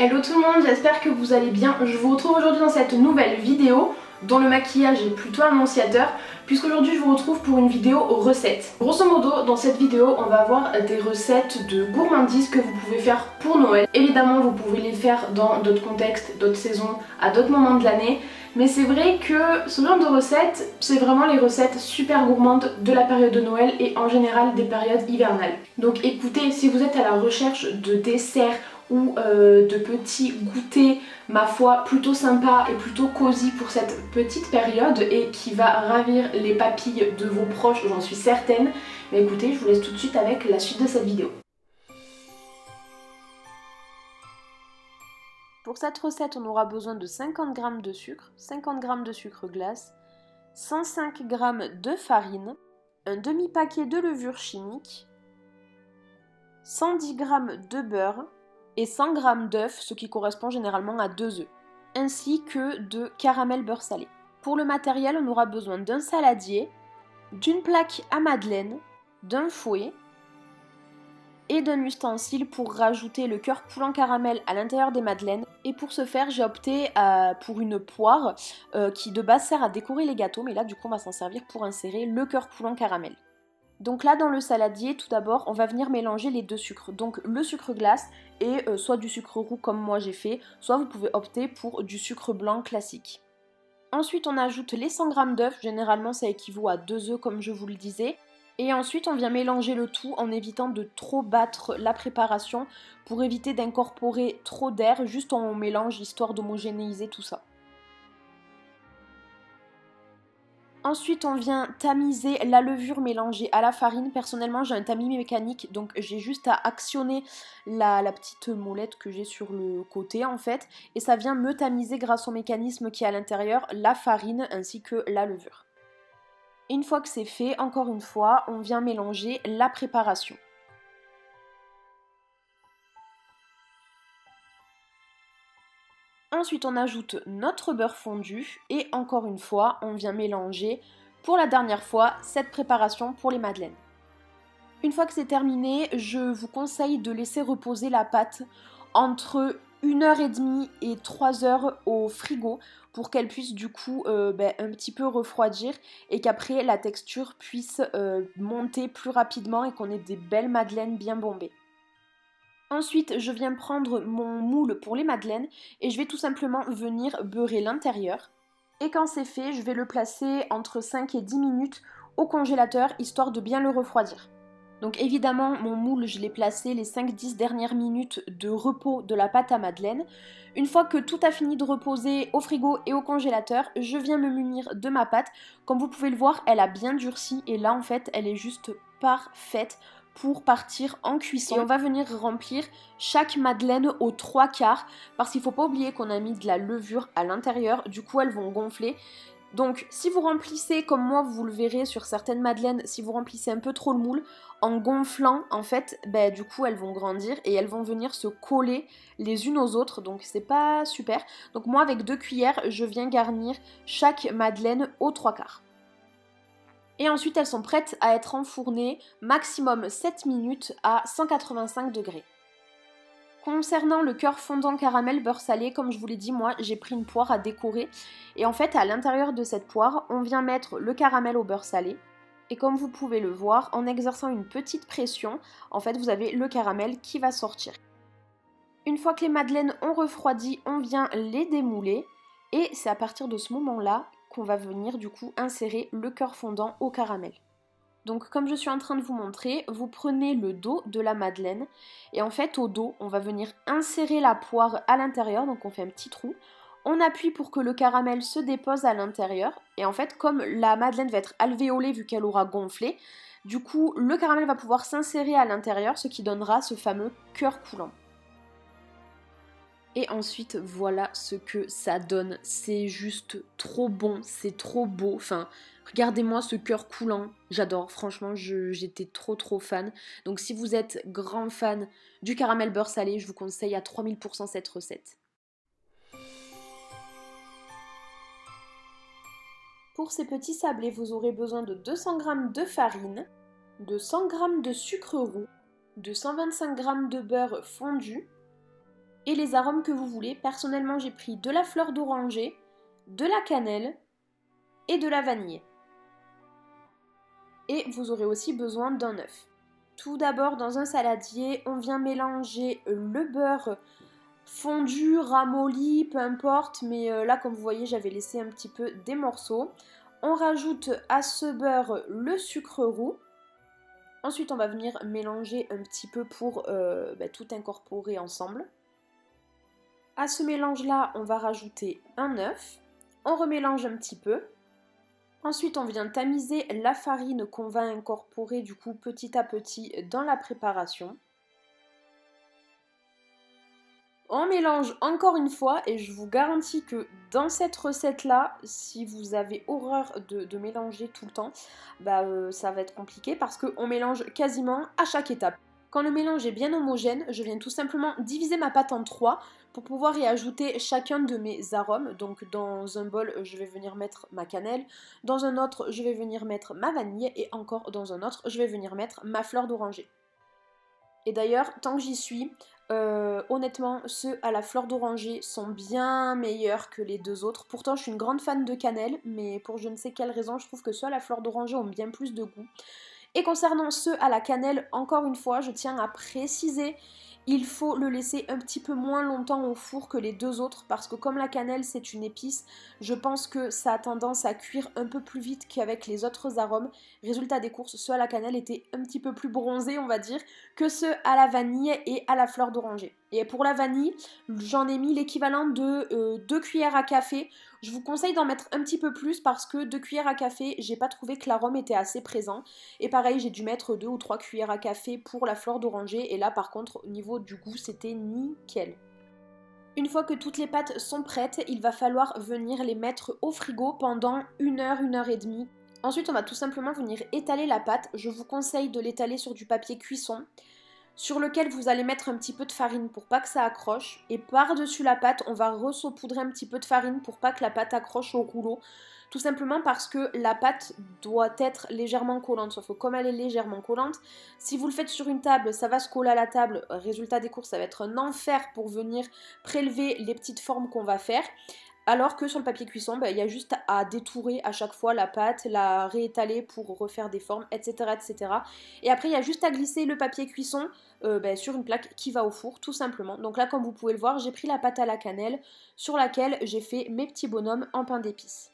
Hello tout le monde, j'espère que vous allez bien. Je vous retrouve aujourd'hui dans cette nouvelle vidéo dont le maquillage est plutôt annonciateur, puisqu'aujourd'hui je vous retrouve pour une vidéo recettes. Grosso modo, dans cette vidéo, on va avoir des recettes de gourmandises que vous pouvez faire pour Noël. Évidemment, vous pouvez les faire dans d'autres contextes, d'autres saisons, à d'autres moments de l'année. Mais c'est vrai que ce genre de recettes, c'est vraiment les recettes super gourmandes de la période de Noël et en général des périodes hivernales. Donc écoutez, si vous êtes à la recherche de desserts ou de petits goûters, ma foi, plutôt sympa et plutôt cosy pour cette petite période et qui va ravir les papilles de vos proches, j'en suis certaine. Mais écoutez, je vous laisse tout de suite avec la suite de cette vidéo. Pour cette recette, on aura besoin de 50 g de sucre, 50 g de sucre glace, 105 g de farine, un demi-paquet de levure chimique, 110 g de beurre et 100 g d'œufs, ce qui correspond généralement à 2 œufs, ainsi que de caramel beurre salé. Pour le matériel, on aura besoin d'un saladier, d'une plaque à madeleine, d'un fouet et d'un ustensile pour rajouter le cœur coulant caramel à l'intérieur des madeleines. Et pour ce faire, j'ai opté pour une poire qui de base sert à décorer les gâteaux, mais là du coup on va s'en servir pour insérer le cœur coulant caramel. Donc là dans le saladier, tout d'abord on va venir mélanger les deux sucres, donc le sucre glace et soit du sucre roux comme moi j'ai fait, soit vous pouvez opter pour du sucre blanc classique. Ensuite on ajoute les 100 g d'œufs, généralement ça équivaut à 2 œufs comme je vous le disais. Et ensuite on vient mélanger le tout en évitant de trop battre la préparation pour éviter d'incorporer trop d'air, juste on mélange histoire d'homogénéiser tout ça. Ensuite on vient tamiser la levure mélangée à la farine. Personnellement j'ai un tamis mécanique, donc j'ai juste à actionner la petite molette que j'ai sur le côté en fait, et ça vient me tamiser grâce au mécanisme qui est à l'intérieur la farine ainsi que la levure. Une fois que c'est fait, encore une fois, on vient mélanger la préparation. Ensuite, on ajoute notre beurre fondu et encore une fois, on vient mélanger pour la dernière fois cette préparation pour les madeleines. Une fois que c'est terminé, je vous conseille de laisser reposer la pâte entre 1h30 et 3h au frigo pour qu'elle puisse du coup un petit peu refroidir et qu'après la texture puisse monter plus rapidement et qu'on ait des belles madeleines bien bombées. Ensuite, je viens prendre mon moule pour les madeleines et je vais tout simplement venir beurrer l'intérieur. Et quand c'est fait, je vais le placer entre 5 et 10 minutes au congélateur histoire de bien le refroidir. Donc évidemment, mon moule, je l'ai placé les 5-10 dernières minutes de repos de la pâte à madeleine. Une fois que tout a fini de reposer au frigo et au congélateur, je viens me munir de ma pâte. Comme vous pouvez le voir, elle a bien durci et là en fait, elle est juste parfaite pour partir en cuisson. Et on va venir remplir chaque madeleine aux 3/4 parce qu'il ne faut pas oublier qu'on a mis de la levure à l'intérieur, du coup elles vont gonfler. Donc si vous remplissez, comme moi vous le verrez sur certaines madeleines, si vous remplissez un peu trop le moule, en gonflant en fait, du coup elles vont grandir et elles vont venir se coller les unes aux autres, donc c'est pas super. Donc moi avec 2 cuillères, je viens garnir chaque madeleine aux 3/4. Et ensuite elles sont prêtes à être enfournées maximum 7 minutes à 185 degrés. Concernant le cœur fondant caramel beurre salé, comme je vous l'ai dit, moi j'ai pris une poire à décorer. Et en fait à l'intérieur de cette poire, on vient mettre le caramel au beurre salé. Et comme vous pouvez le voir, en exerçant une petite pression, en fait vous avez le caramel qui va sortir. Une fois que les madeleines ont refroidi, on vient les démouler. Et c'est à partir de ce moment-là qu'on va venir du coup insérer le cœur fondant au caramel. Donc comme je suis en train de vous montrer, vous prenez le dos de la madeleine et en fait au dos, on va venir insérer la poire à l'intérieur, donc on fait un petit trou. On appuie pour que le caramel se dépose à l'intérieur et en fait comme la madeleine va être alvéolée vu qu'elle aura gonflé, du coup le caramel va pouvoir s'insérer à l'intérieur, ce qui donnera ce fameux cœur coulant. Et ensuite, voilà ce que ça donne. C'est juste trop bon, c'est trop beau. Enfin, regardez-moi ce cœur coulant. J'adore, franchement, j'étais trop fan. Donc si vous êtes grand fan du caramel beurre salé, je vous conseille à 3000% cette recette. Pour ces petits sablés, vous aurez besoin de 200 g de farine, de 100 g de sucre roux, de 125 g de beurre fondu, et les arômes que vous voulez. Personnellement, j'ai pris de la fleur d'oranger, de la cannelle et de la vanille. Et vous aurez aussi besoin d'un œuf. Tout d'abord, dans un saladier, on vient mélanger le beurre fondu, ramolli, peu importe, mais là, comme vous voyez, j'avais laissé un petit peu des morceaux. On rajoute à ce beurre le sucre roux. Ensuite, on va venir mélanger un petit peu pour tout incorporer ensemble. À ce mélange-là, on va rajouter un œuf. On remélange un petit peu. Ensuite, on vient tamiser la farine qu'on va incorporer du coup petit à petit dans la préparation. On mélange encore une fois et je vous garantis que dans cette recette-là, si vous avez horreur de mélanger tout le temps, ça va être compliqué parce qu'on mélange quasiment à chaque étape. Quand le mélange est bien homogène, je viens tout simplement diviser ma pâte en 3 pour pouvoir y ajouter chacun de mes arômes. Donc dans un bol, je vais venir mettre ma cannelle, dans un autre, je vais venir mettre ma vanille et encore dans un autre, je vais venir mettre ma fleur d'oranger. Et d'ailleurs, tant que j'y suis, honnêtement, ceux à la fleur d'oranger sont bien meilleurs que les deux autres. Pourtant, je suis une grande fan de cannelle, mais pour je ne sais quelle raison, je trouve que ceux à la fleur d'oranger ont bien plus de goût. Et concernant ceux à la cannelle, encore une fois, je tiens à préciser, il faut le laisser un petit peu moins longtemps au four que les deux autres parce que comme la cannelle c'est une épice, je pense que ça a tendance à cuire un peu plus vite qu'avec les autres arômes. Résultat des courses, ceux à la cannelle étaient un petit peu plus bronzés on va dire que ceux à la vanille et à la fleur d'oranger. Et pour la vanille, j'en ai mis l'équivalent de 2 cuillères à café. Je vous conseille d'en mettre un petit peu plus parce que 2 cuillères à café, j'ai pas trouvé que l'arôme était assez présent. Et pareil, j'ai dû mettre 2 ou 3 cuillères à café pour la fleur d'oranger. Et là, par contre, au niveau du goût, c'était nickel. Une fois que toutes les pâtes sont prêtes, il va falloir venir les mettre au frigo pendant 1 heure et demie. Ensuite, on va tout simplement venir étaler la pâte. Je vous conseille de l'étaler sur du papier cuisson, sur lequel vous allez mettre un petit peu de farine pour pas que ça accroche. Et par-dessus la pâte, on va ressaupoudrer un petit peu de farine pour pas que la pâte accroche au rouleau. Tout simplement parce que la pâte doit être légèrement collante. Sauf que comme elle est légèrement collante, si vous le faites sur une table, ça va se coller à la table. Résultat des courses, ça va être un enfer pour venir prélever les petites formes qu'on va faire. Alors que sur le papier cuisson, il y a juste à détourer à chaque fois la pâte, la réétaler pour refaire des formes, etc. etc. Et après, il y a juste à glisser le papier cuisson sur une plaque qui va au four, tout simplement. Donc là, comme vous pouvez le voir, j'ai pris la pâte à la cannelle sur laquelle j'ai fait mes petits bonhommes en pain d'épices.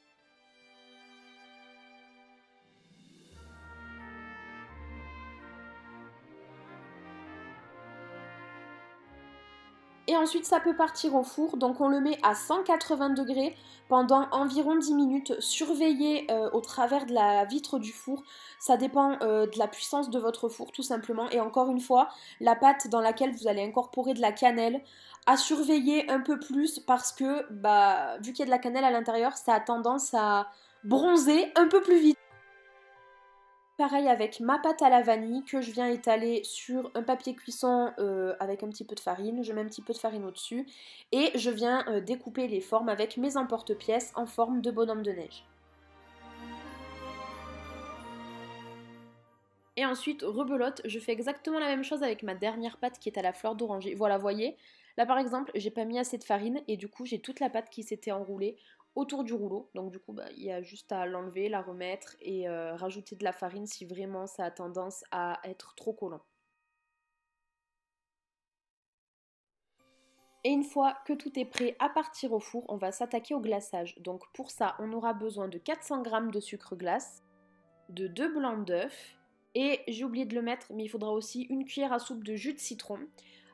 Et ensuite ça peut partir au four, donc on le met à 180 degrés pendant environ 10 minutes, surveillez au travers de la vitre du four, ça dépend de la puissance de votre four tout simplement, et encore une fois, la pâte dans laquelle vous allez incorporer de la cannelle, à surveiller un peu plus parce que vu qu'il y a de la cannelle à l'intérieur, ça a tendance à bronzer un peu plus vite. Pareil avec ma pâte à la vanille que je viens étaler sur un papier cuisson avec un petit peu de farine. Je mets un petit peu de farine au-dessus et je viens découper les formes avec mes emporte-pièces en forme de bonhomme de neige. Et ensuite, rebelote, je fais exactement la même chose avec ma dernière pâte qui est à la fleur d'oranger. Voilà, voyez, là par exemple, j'ai pas mis assez de farine et du coup, j'ai toute la pâte qui s'était enroulée autour du rouleau. Donc du coup, il y a juste à l'enlever, la remettre et rajouter de la farine si vraiment ça a tendance à être trop collant. Et une fois que tout est prêt à partir au four, on va s'attaquer au glaçage. Donc pour ça, on aura besoin de 400 g de sucre glace, de 2 blancs d'œufs, et j'ai oublié de le mettre, mais il faudra aussi une cuillère à soupe de jus de citron.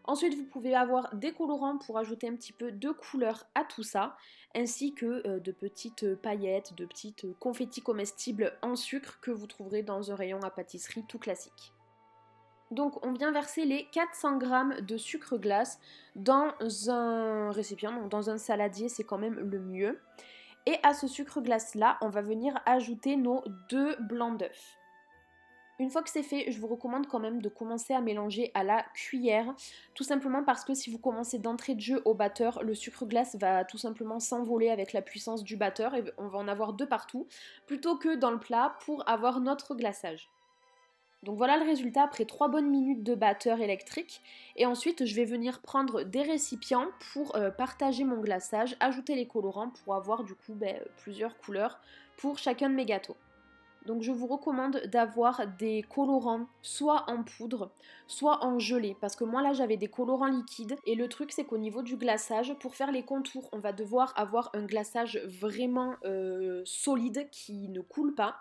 Ensuite, vous pouvez avoir des colorants pour ajouter un petit peu de couleur à tout ça, ainsi que de petites paillettes, de petites confettis comestibles en sucre que vous trouverez dans un rayon à pâtisserie tout classique. Donc on vient verser les 400 g de sucre glace dans un récipient, donc dans un saladier, c'est quand même le mieux. Et à ce sucre glace là, on va venir ajouter nos 2 blancs d'œufs. Une fois que c'est fait, je vous recommande quand même de commencer à mélanger à la cuillère, tout simplement parce que si vous commencez d'entrée de jeu au batteur, le sucre glace va tout simplement s'envoler avec la puissance du batteur et on va en avoir de partout, plutôt que dans le plat pour avoir notre glaçage. Donc voilà le résultat après 3 bonnes minutes de batteur électrique. Et ensuite, je vais venir prendre des récipients pour partager mon glaçage, ajouter les colorants pour avoir du coup plusieurs couleurs pour chacun de mes gâteaux. Donc je vous recommande d'avoir des colorants soit en poudre, soit en gelée. Parce que moi là j'avais des colorants liquides. Et le truc c'est qu'au niveau du glaçage, pour faire les contours, on va devoir avoir un glaçage vraiment solide qui ne coule pas.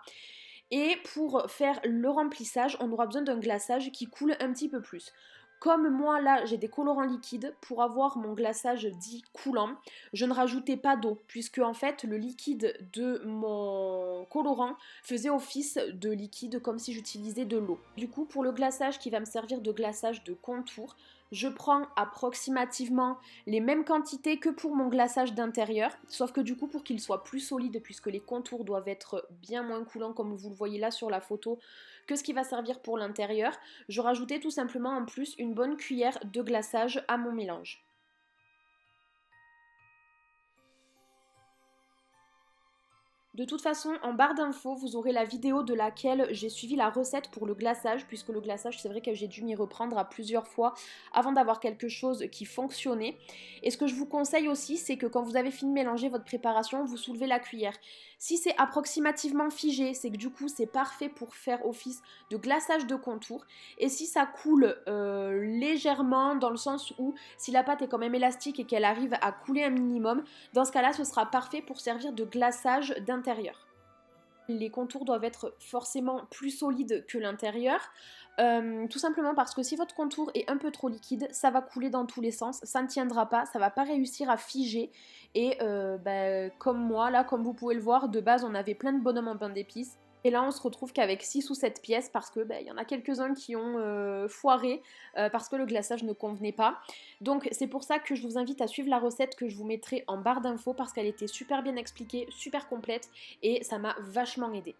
Et pour faire le remplissage, on aura besoin d'un glaçage qui coule un petit peu plus. Comme moi là j'ai des colorants liquides, pour avoir mon glaçage dit coulant, je ne rajoutais pas d'eau, puisque en fait le liquide de mon colorant faisait office de liquide comme si j'utilisais de l'eau. Du coup pour le glaçage qui va me servir de glaçage de contour, je prends approximativement les mêmes quantités que pour mon glaçage d'intérieur, sauf que du coup pour qu'il soit plus solide, puisque les contours doivent être bien moins coulants comme vous le voyez là sur la photo, que ce qui va servir pour l'intérieur, je rajoutais tout simplement en plus une bonne cuillère de glaçage à mon mélange. De toute façon, en barre d'infos, vous aurez la vidéo de laquelle j'ai suivi la recette pour le glaçage, puisque le glaçage, c'est vrai que j'ai dû m'y reprendre à plusieurs fois avant d'avoir quelque chose qui fonctionnait. Et ce que je vous conseille aussi, c'est que quand vous avez fini de mélanger votre préparation, vous soulevez la cuillère. Si c'est approximativement figé, c'est que du coup, c'est parfait pour faire office de glaçage de contour. Et si ça coule légèrement, dans le sens où si la pâte est quand même élastique et qu'elle arrive à couler un minimum, dans ce cas-là, ce sera parfait pour servir de glaçage d'intérieur. Les contours doivent être forcément plus solides que l'intérieur, tout simplement parce que si votre contour est un peu trop liquide, ça va couler dans tous les sens, ça ne tiendra pas, ça va pas réussir à figer. Et comme moi, là, comme vous pouvez le voir, de base on avait plein de bonhommes en pain d'épices. Et là, on se retrouve qu'avec 6 ou 7 pièces parce que y en a quelques-uns qui ont foiré parce que le glaçage ne convenait pas. Donc, c'est pour ça que je vous invite à suivre la recette que je vous mettrai en barre d'infos parce qu'elle était super bien expliquée, super complète et ça m'a vachement aidée.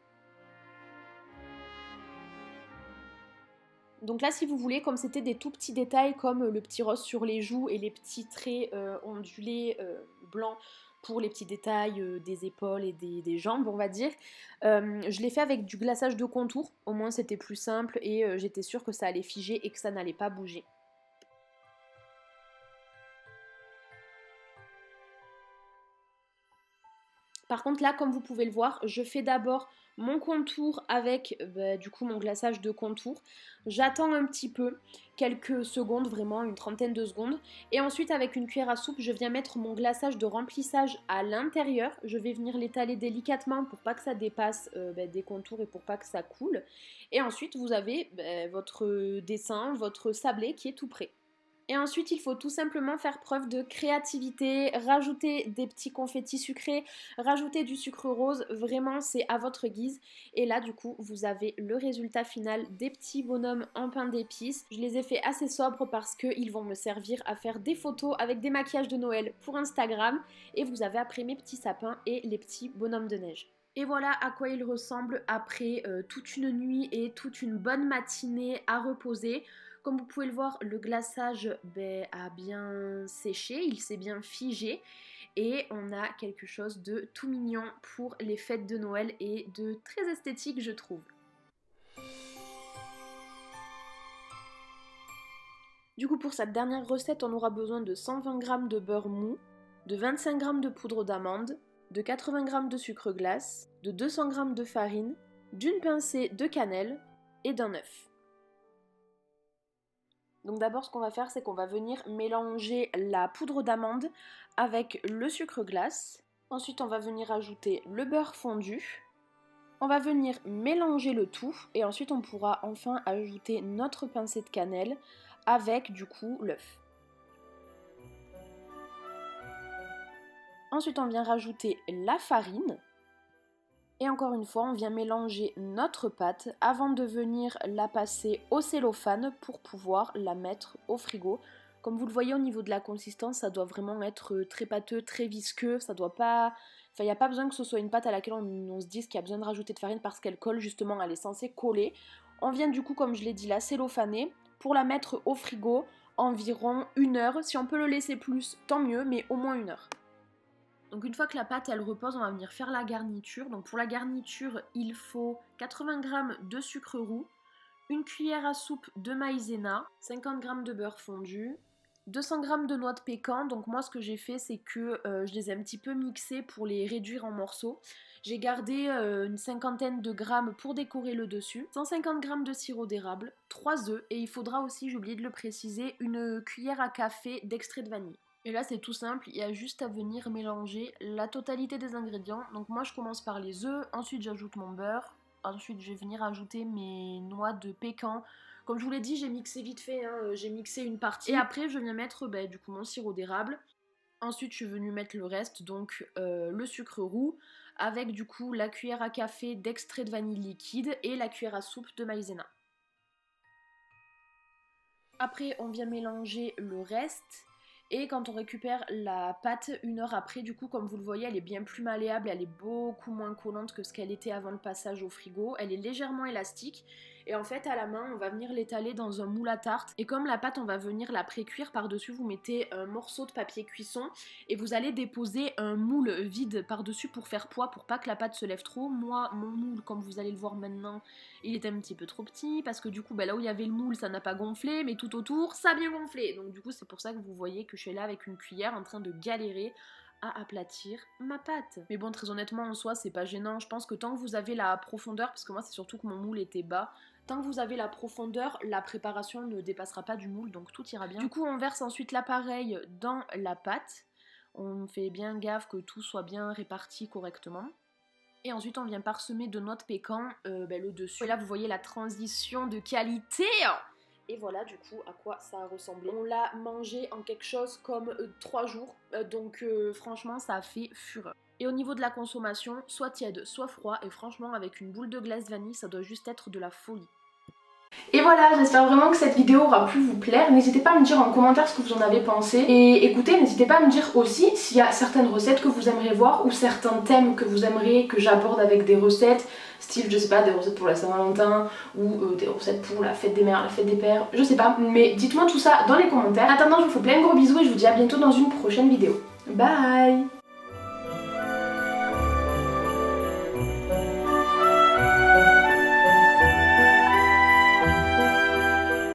Donc là, si vous voulez, comme c'était des tout petits détails comme le petit rose sur les joues et les petits traits ondulés blancs pour les petits détails des épaules et des jambes, on va dire, je l'ai fait avec du glaçage de contour. Au moins, c'était plus simple et j'étais sûre que ça allait figer et que ça n'allait pas bouger. Par contre là, comme vous pouvez le voir, je fais d'abord mon contour avec du coup mon glaçage de contour. J'attends un petit peu, quelques secondes, vraiment une trentaine de secondes. Et ensuite avec une cuillère à soupe, je viens mettre mon glaçage de remplissage à l'intérieur. Je vais venir l'étaler délicatement pour pas que ça dépasse des contours et pour pas que ça coule. Et ensuite vous avez votre dessin, votre sablé qui est tout prêt. Et ensuite, il faut tout simplement faire preuve de créativité, rajouter des petits confettis sucrés, rajouter du sucre rose, vraiment c'est à votre guise. Et là, du coup, vous avez le résultat final des petits bonhommes en pain d'épices. Je les ai fait assez sobres parce qu'ils vont me servir à faire des photos avec des maquillages de Noël pour Instagram. Et vous avez après mes petits sapins et les petits bonhommes de neige. Et voilà à quoi il ressemble après toute une nuit et toute une bonne matinée à reposer. Comme vous pouvez le voir, le glaçage a bien séché, il s'est bien figé et on a quelque chose de tout mignon pour les fêtes de Noël et de très esthétique je trouve. Du coup pour cette dernière recette, on aura besoin de 120 g de beurre mou, de 25 g de poudre d'amande, de 80 g de sucre glace, de 200 g de farine, d'une pincée de cannelle et d'un œuf. Donc d'abord ce qu'on va faire c'est qu'on va venir mélanger la poudre d'amande avec le sucre glace. Ensuite on va venir ajouter le beurre fondu. On va venir mélanger le tout et ensuite on pourra enfin ajouter notre pincée de cannelle avec du coup l'œuf. Ensuite on vient rajouter la farine. Et encore une fois, on vient mélanger notre pâte avant de venir la passer au cellophane pour pouvoir la mettre au frigo. Comme vous le voyez au niveau de la consistance, ça doit vraiment être très pâteux, très visqueux. Ça doit pas... Enfin, il n'y a pas besoin que ce soit une pâte à laquelle on se dise qu'il y a besoin de rajouter de farine parce qu'elle colle justement, elle est censée coller. On vient du coup, comme je l'ai dit, la cellophaner pour la mettre au frigo environ 1 heure. Si on peut le laisser plus, tant mieux, mais au moins 1 heure. Donc une fois que la pâte elle repose, on va venir faire la garniture. Donc pour la garniture, il faut 80 g de sucre roux, une cuillère à soupe de maïzena, 50 g de beurre fondu, 200 g de noix de pécan. Donc moi ce que j'ai fait c'est que je les ai un petit peu mixés pour les réduire en morceaux. J'ai gardé une cinquantaine de grammes pour décorer le dessus, 150 g de sirop d'érable, 3 œufs et il faudra aussi, j'ai oublié de le préciser, une cuillère à café d'extrait de vanille. Et là c'est tout simple, il y a juste à venir mélanger la totalité des ingrédients. Donc moi je commence par les œufs, ensuite j'ajoute mon beurre, ensuite je vais venir ajouter mes noix de pécan. Comme je vous l'ai dit, j'ai mixé vite fait, hein, j'ai mixé une partie. Et après je viens mettre du coup mon sirop d'érable. Ensuite je suis venue mettre le reste, donc le sucre roux, avec du coup la cuillère à café d'extrait de vanille liquide et la cuillère à soupe de maïzena. Après on vient mélanger le reste. Et quand on récupère la pâte 1 heure après, du coup comme vous le voyez elle est bien plus malléable, elle est beaucoup moins collante que ce qu'elle était avant le passage au frigo, elle est légèrement élastique et en fait à la main on va venir l'étaler dans un moule à tarte et comme la pâte on va venir la pré-cuire, par dessus vous mettez un morceau de papier cuisson et vous allez déposer un moule vide par dessus pour faire poids, pour pas que la pâte se lève trop. Moi mon moule, comme vous allez le voir maintenant, il était un petit peu trop petit parce que du coup là où il y avait le moule ça n'a pas gonflé, mais tout autour ça a bien gonflé, donc du coup c'est pour ça que vous voyez que je suis là avec une cuillère en train de galérer à aplatir ma pâte. Mais bon, très honnêtement en soi c'est pas gênant, je pense que tant que vous avez la profondeur, parce que moi c'est surtout que mon moule était bas, tant que vous avez la profondeur, la préparation ne dépassera pas du moule, donc tout ira bien. Du coup on verse ensuite l'appareil dans la pâte, on fait bien gaffe que tout soit bien réparti correctement. Et ensuite on vient parsemer de noix de pécan le dessus. Et là vous voyez la transition de qualité. Et voilà du coup à quoi ça a ressemblé. On l'a mangé en quelque chose comme 3 jours, donc franchement ça a fait fureur. Et au niveau de la consommation, soit tiède, soit froid, et franchement avec une boule de glace vanille ça doit juste être de la folie. Et voilà, j'espère vraiment que cette vidéo aura pu vous plaire. N'hésitez pas à me dire en commentaire ce que vous en avez pensé. Et écoutez, n'hésitez pas à me dire aussi s'il y a certaines recettes que vous aimeriez voir ou certains thèmes que vous aimeriez que j'aborde avec des recettes, style, je sais pas, des recettes pour la Saint-Valentin ou des recettes pour la fête des mères, la fête des pères, je sais pas. Mais dites-moi tout ça dans les commentaires. En attendant, je vous fais plein de gros bisous et je vous dis à bientôt dans une prochaine vidéo. Bye!